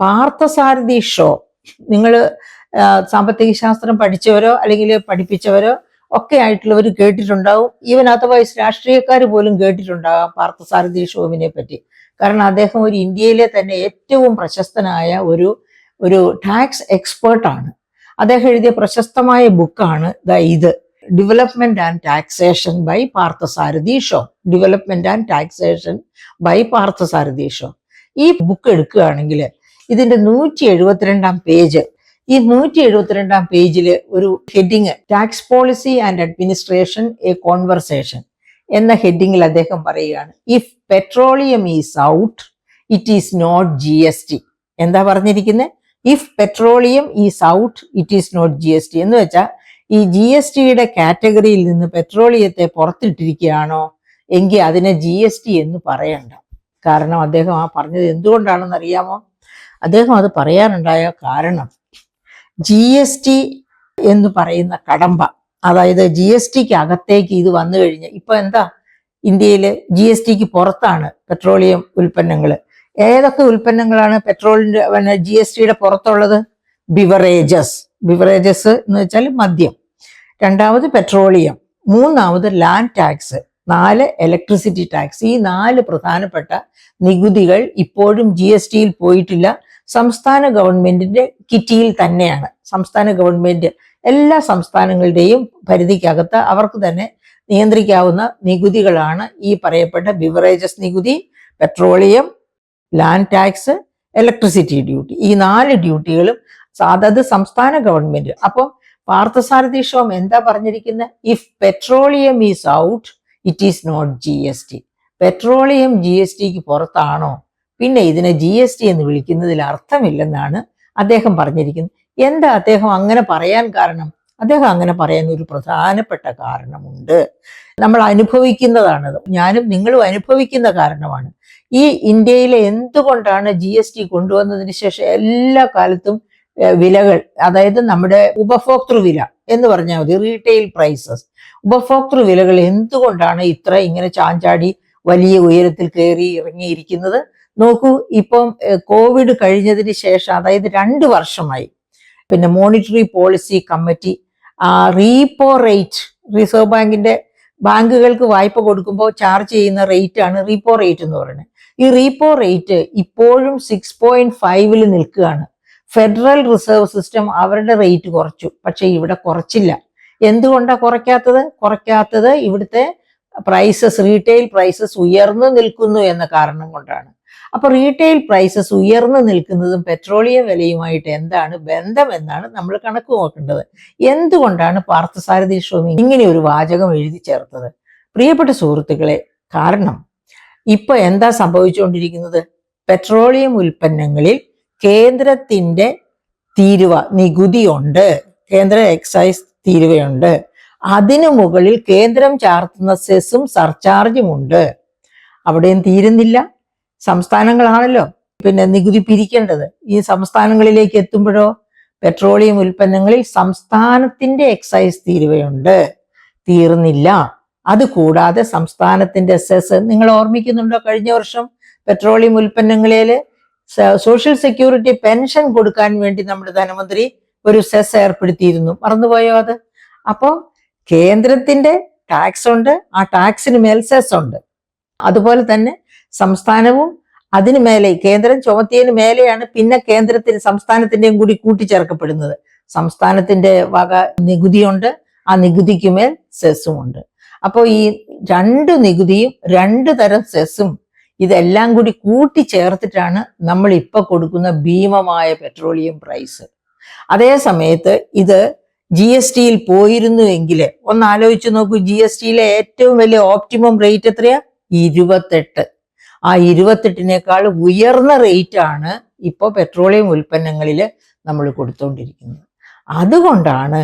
Parthasarathy show, നിങ്ങൾ സാമ്പത്തിക ശാസ്ത്രം പഠിച്ചവരോ അല്ലെങ്കിൽ പഠിപ്പിച്ചവരോ ഒക്കെ ആയിട്ടുള്ളവർ കേട്ടിട്ടുണ്ടാവും. ഈവൻ അതർവൈസ് രാഷ്ട്രീയക്കാർ പോലും കേട്ടിട്ടുണ്ടാകാം പാർത്ഥസാരഥി ഷോവിനെ പറ്റി. കാരണം അദ്ദേഹം ഒരു ഇന്ത്യയിലെ തന്നെ ഏറ്റവും പ്രശസ്തനായ ഒരു ടാക്സ് എക്സ്പേർട്ടാണ്. അദ്ദേഹം എഴുതിയ പ്രശസ്തമായ ബുക്കാണ് ഇത്, development and taxation by Parthasarathi Shome. Development and taxation by Parthasarathi Shome. ഈ ബുക്ക് എടുക്കുകയാണെങ്കിൽ ഇതിന്റെ 172 പേജ്, ഈ 172 പേജില് ഒരു heading, tax policy and administration a conversation എന്ന ഹെഡിങ്ങിൽ അദ്ദേഹം പറയുകയാണ്, if petroleum is out it is not GST. എന്താ പറഞ്ഞിരിക്കുന്നത്? If petroleum is out it is not GST എന്ന് വെച്ചാൽ ഈ GSTയുടെ കാറ്റഗറിയിൽ നിന്ന് പെട്രോളിയത്തെ പുറത്തിട്ടിരിക്കുകയാണോ എങ്കിൽ അതിനെ GST എന്ന് പറയണ്ട. കാരണം അദ്ദേഹം ആ പറഞ്ഞത് എന്തുകൊണ്ടാണെന്ന് അറിയാമോ? അദ്ദേഹം അത് പറയാനുണ്ടായ കാരണം GST എന്ന് പറയുന്ന കടമ്പ, അതായത് GSTക്ക് അകത്തേക്ക് ഇത് വന്നു കഴിഞ്ഞ് ഇപ്പൊ എന്താ, ഇന്ത്യയിൽ GSTക്ക് പുറത്താണ് പെട്രോളിയം ഉൽപ്പന്നങ്ങൾ. ഏതൊക്കെ ഉൽപ്പന്നങ്ങളാണ് പെട്രോളിന്റെ GSTയുടെ പുറത്തുള്ളത്? ബിവറേജസ് എന്ന് വെച്ചാൽ മദ്യം, രണ്ടാമത് പെട്രോളിയം, മൂന്നാമത് ലാൻഡ് ടാക്സ്, 4 ഇലക്ട്രിസിറ്റി ടാക്സ്. ഈ 4 പ്രധാനപ്പെട്ട നികുതികൾ ഇപ്പോഴും GSTയിൽ പോയിട്ടില്ല. സംസ്ഥാന ഗവൺമെന്റിന്റെ കിറ്റിയിൽ തന്നെയാണ്. സംസ്ഥാന ഗവൺമെന്റ് എല്ലാ സംസ്ഥാനങ്ങളുടെയും പരിധിക്കകത്ത് അവർക്ക് തന്നെ നിയന്ത്രിക്കാവുന്ന നികുതികളാണ് ഈ പറയപ്പെട്ട ബിവറേജസ് നികുതി, petroleum, land tax, electricity duty. ഈ 4 ഡ്യൂട്ടികളും അതത് സംസ്ഥാന ഗവൺമെന്റ്. അപ്പോൾ പാർത്ഥസാരഥി ഷോ എന്താ പറഞ്ഞിരിക്കുന്നത്? If petroleum is out it is not GST. Petroleum GSTക്ക് പുറത്താണോ പിന്നെ ഇതിനെ GST എന്ന് വിളിക്കുന്നതിൽ അർത്ഥമില്ലെന്നാണ് അദ്ദേഹം പറഞ്ഞിരിക്കുന്നത്. എന്താ അദ്ദേഹം അങ്ങനെ പറയാൻ കാരണം? അദ്ദേഹം അങ്ങനെ പറയാൻ ഒരു പ്രധാനപ്പെട്ട കാരണമുണ്ട്. നമ്മൾ അനുഭവിക്കുന്നതാണത്, ഞാനും നിങ്ങളും അനുഭവിക്കുന്ന കാരണമാണ്. ഈ ഇന്ത്യയിലെ എന്തുകൊണ്ടാണ് GST കൊണ്ടുവന്നതിന് ശേഷം എല്ലാ കാലത്തും വിലകൾ, അതായത് നമ്മുടെ ഉപഭോക്തൃ വില എന്ന് പറഞ്ഞാൽ മതി, റീറ്റെയിൽ പ്രൈസസ്, ഉപഭോക്തൃ വിലകൾ എന്തുകൊണ്ടാണ് ഇത്ര ഇങ്ങനെ ചാഞ്ചാടി വലിയ ഉയരത്തിൽ കയറി ഇറങ്ങിയിരിക്കുന്നത്? നോക്കൂ, ഇപ്പം കോവിഡ് കഴിഞ്ഞതിന് ശേഷം, അതായത് 2 വർഷമായി, പിന്നെ monetary policy committee repo rate, reserve ബാങ്കിന്റെ ബാങ്കുകൾക്ക് വായ്പ കൊടുക്കുമ്പോൾ ചാർജ് ചെയ്യുന്ന റേറ്റ് ആണ് റീപ്പോ റേറ്റ് എന്ന് പറയുന്നത്. ഈ റീപ്പോ റേറ്റ് ഇപ്പോഴും 6.5 നിൽക്കുകയാണ്. ഫെഡറൽ റിസർവ് സിസ്റ്റം അവരുടെ റേറ്റ് കുറച്ചു, പക്ഷെ ഇവിടെ കുറച്ചില്ല. എന്തുകൊണ്ടാണ് കുറയ്ക്കാത്തത്? ഇവിടുത്തെ റീറ്റെയിൽ പ്രൈസസ് ഉയർന്നു നിൽക്കുന്നു എന്ന കാരണം കൊണ്ടാണ്. അപ്പൊ റീറ്റെയിൽ പ്രൈസസ് ഉയർന്നു നിൽക്കുന്നതും പെട്രോളിയം വിലയുമായിട്ട് എന്താണ് ബന്ധം എന്നാണ് നമ്മൾ കണക്ക് നോക്കേണ്ടത്. എന്തുകൊണ്ടാണ് പാർത്ഥസാരഥി ഷോ ഇങ്ങനെ ഒരു വാചകം എഴുതി ചേർത്തത്? പ്രിയപ്പെട്ട സുഹൃത്തുക്കളെ, കാരണം ഇപ്പൊ എന്താ സംഭവിച്ചുകൊണ്ടിരിക്കുന്നത്? പെട്രോളിയം ഉൽപ്പന്നങ്ങളിൽ കേന്ദ്രത്തിന്റെ നികുതിയുണ്ട്, കേന്ദ്ര എക്സൈസ് തീരുവയുണ്ട്. അതിനു മുകളിൽ കേന്ദ്രം ചാർത്തുന്ന സെസ്സും സർചാർജും ഉണ്ട്. അവിടെയും തീരുന്നില്ല. സംസ്ഥാനങ്ങളാണല്ലോ പിന്നെ നികുതി പിരിക്കേണ്ടത്. ഈ സംസ്ഥാനങ്ങളിലേക്ക് എത്തുമ്പോഴോ പെട്രോളിയം ഉൽപ്പന്നങ്ങളിൽ സംസ്ഥാനത്തിന്റെ എക്സൈസ് തീരുവയുണ്ട്, തീർന്നില്ല. അതുകൂടാതെ സംസ്ഥാനത്തിന്റെ സെസ്, നിങ്ങൾ ഓർമ്മിക്കുന്നുണ്ടോ? കഴിഞ്ഞ വർഷം പെട്രോളിയം ഉൽപ്പന്നങ്ങളില് സോഷ്യൽ സെക്യൂരിറ്റി പെൻഷൻ കൊടുക്കാൻ വേണ്ടി നമ്മുടെ ധനമന്ത്രി ഒരു സെസ് ഏർപ്പെടുത്തിയിരുന്നു. മറന്നുപോയോ അത്? അപ്പോൾ കേന്ദ്രത്തിന്റെ ടാക്സ് ഉണ്ട്, ആ ടാക്സിന് മേൽ സെസ് ഉണ്ട്. അതുപോലെ തന്നെ സംസ്ഥാനവും അതിന് മേലെ, കേന്ദ്രം ചുമത്തിയതിന് മേലെയാണ് പിന്നെ സംസ്ഥാനത്തിന്റെയും കൂടി കൂട്ടിച്ചേർക്കപ്പെടുന്നത്. സംസ്ഥാനത്തിന്റെ വക നികുതിയുണ്ട്, ആ നികുതിക്ക് മേൽ സെസ്സും ഉണ്ട്. അപ്പോൾ ഈ 2 നികുതിയും 2 തരം സെസ്സും ഇതെല്ലാം കൂടി കൂട്ടിച്ചേർത്തിട്ടാണ് നമ്മൾ ഇപ്പൊ കൊടുക്കുന്ന ഭീമമായ പെട്രോളിയം പ്രൈസ്. അതേ സമയത്ത് ഇത് GSTയിൽ പോയിരുന്നു എങ്കിൽ ഒന്ന് ആലോചിച്ച് നോക്കൂ, GSTയിലെ ഏറ്റവും വലിയ ഓപ്റ്റിമം റേറ്റ് എത്രയാ? 28. ആ 28നേക്കാൾ ഉയർന്ന റേറ്റ് ആണ് ഇപ്പോൾ പെട്രോളിയം ഉൽപ്പന്നങ്ങളിൽ നമ്മൾ കൊടുത്തുകൊണ്ടിരിക്കുന്നത്. അതുകൊണ്ടാണ്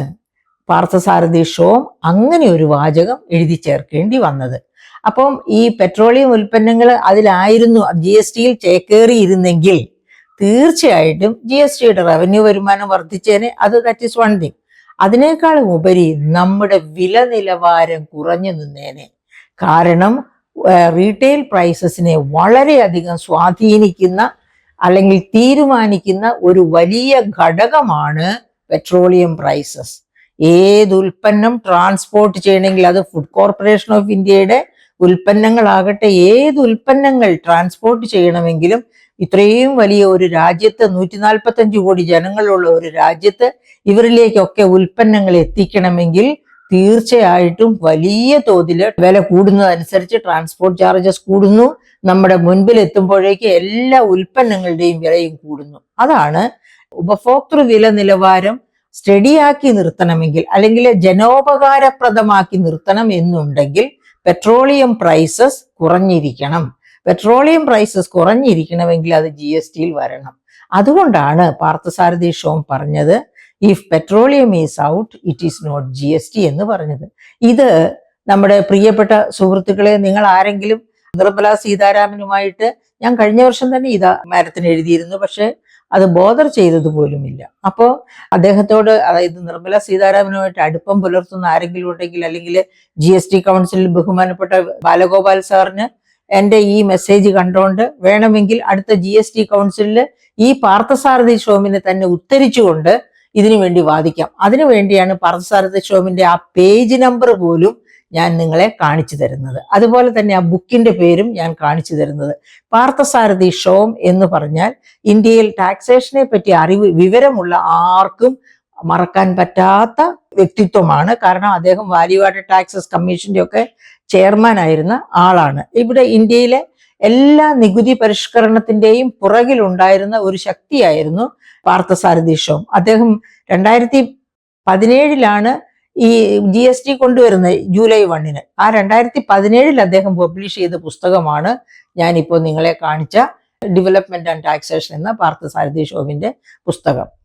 പാർത്ഥസാരഥി ഷോ അങ്ങനെ ഒരു വാചകം എഴുതി ചേർക്കേണ്ടി വന്നത്. അപ്പം ഈ പെട്രോളിയം ഉൽപ്പന്നങ്ങൾ അതിലായിരുന്നു GSTയിൽ ചേക്കേറിയിരുന്നെങ്കിൽ തീർച്ചയായിട്ടും GSTയുടെ റവന്യൂ വരുമാനം വർദ്ധിച്ചേനെ. That is one thing. അതിനേക്കാളും ഉപരി നമ്മുടെ വില നിലവാരം കുറഞ്ഞു നിന്നേനെ. കാരണം റീറ്റെയിൽ പ്രൈസസിനെ വളരെയധികം സ്വാധീനിക്കുന്ന അല്ലെങ്കിൽ തീരുമാനിക്കുന്ന ഒരു വലിയ ഘടകമാണ് പെട്രോളിയം പ്രൈസസ്. ഏത് ഉൽപ്പന്നം ട്രാൻസ്പോർട്ട് ചെയ്യണമെങ്കിൽ അത് ഫുഡ് കോർപ്പറേഷൻ ഓഫ് ഇന്ത്യയുടെ ഉൽപ്പന്നങ്ങളാകട്ടെ, ഏത് ഉൽപ്പന്നങ്ങൾ ട്രാൻസ്പോർട്ട് ചെയ്യണമെങ്കിലും ഇത്രയും വലിയ ഒരു രാജ്യത്ത്, 145 കോടി ജനങ്ങളുള്ള ഒരു രാജ്യത്ത് ഇവരിലേക്കൊക്കെ ഉൽപ്പന്നങ്ങൾ എത്തിക്കണമെങ്കിൽ തീർച്ചയായിട്ടും വലിയ തോതിൽ വില കൂടുന്നതനുസരിച്ച് ട്രാൻസ്പോർട്ട് ചാർജസ് കൂടുന്നു. നമ്മുടെ മുൻപിൽ എത്തുമ്പോഴേക്ക് എല്ലാ ഉൽപ്പന്നങ്ങളുടെയും വിലയും കൂടുന്നു. അതാണ് ഉപഭോക്തൃ വില നിലവാരം സ്റ്റഡിയാക്കി നിർത്തണമെങ്കിൽ, അല്ലെങ്കിൽ ജനോപകാരപ്രദമാക്കി നിർത്തണം എന്നുണ്ടെങ്കിൽ പെട്രോളിയം പ്രൈസസ് കുറഞ്ഞിരിക്കണം. പെട്രോളിയം പ്രൈസസ് കുറഞ്ഞിരിക്കണമെങ്കിൽ അത് GSTയിൽ വരണം. അതുകൊണ്ടാണ് പാർത്ഥസാരഥി ഷോം പറഞ്ഞത് if petroleum is out it is not GST എന്ന് പറഞ്ഞത്. ഇത് നമ്മുടെ പ്രിയപ്പെട്ട സുഹൃത്തുക്കളെ, നിങ്ങൾ ആരെങ്കിലും നിർമ്മല സീതാരാമനുമായിട്ട്, ഞാൻ കഴിഞ്ഞ വർഷം തന്നെ ഇതാ മാരത്തിന് എഴുതിയിരുന്നു, പക്ഷെ അത് ബോധർ ചെയ്തത് പോലുമില്ല. അപ്പോൾ അദ്ദേഹത്തോട്, അതായത് നിർമ്മല സീതാരാമനുമായിട്ട് അടുപ്പം പുലർത്തുന്ന ആരെങ്കിലും ഉണ്ടെങ്കിൽ, അല്ലെങ്കിൽ GST കൗൺസിലിൽ ബഹുമാനപ്പെട്ട ബാലഗോപാൽ സാറിന് എൻ്റെ ഈ മെസ്സേജ് കണ്ടുകൊണ്ട് വേണമെങ്കിൽ അടുത്ത GST കൗൺസിലിൽ ഈ പാർത്ഥസാരഥി ഷോമിനെ തന്നെ ഉദ്ധരിച്ചുകൊണ്ട് ഇതിനു വേണ്ടി വാദിക്കാം. അതിനു വേണ്ടിയാണ് പാർത്ഥസാരഥി ഷോമിന്റെ ആ പേജ് നമ്പർ പോലും ഞാൻ നിങ്ങളെ കാണിച്ചു തരുന്നത്. അതുപോലെ തന്നെ ആ ബുക്കിന്റെ പേരും ഞാൻ കാണിച്ചു തരുന്നത്. പാർത്ഥസാരഥി ഷോം എന്ന് പറഞ്ഞാൽ ഇന്ത്യയിൽ ടാക്സേഷനെ പറ്റി വിവരമുള്ള ആർക്കും മറക്കാൻ പറ്റാത്ത വ്യക്തിത്വമാണ്. കാരണം അദ്ദേഹം വാല്യൂ ആഡഡ് ടാക്സസ് കമ്മീഷന്റെ ഒക്കെ ചെയർമാൻ ആയിരുന്ന ആളാണ്. ഇവിടെ ഇന്ത്യയിലെ എല്ലാ നികുതി പരിഷ്കരണത്തിന്റെയും പുറകിലുണ്ടായിരുന്ന ഒരു ശക്തിയായിരുന്നു പാർത്ഥസാരഥി ഷോം. അദ്ദേഹം 2017 ഈ GST കൊണ്ടുവരുന്നത്, ജൂലൈ 1. ആ 2017 അദ്ദേഹം പബ്ലിഷ് ചെയ്ത പുസ്തകമാണ് ഞാനിപ്പോൾ നിങ്ങളെ കാണിച്ച ഡെവലപ്മെന്റ് ആൻഡ് ടാക്സേഷൻ എന്ന പാർത്ഥസാരഥി ഷോമിന്റെ പുസ്തകം.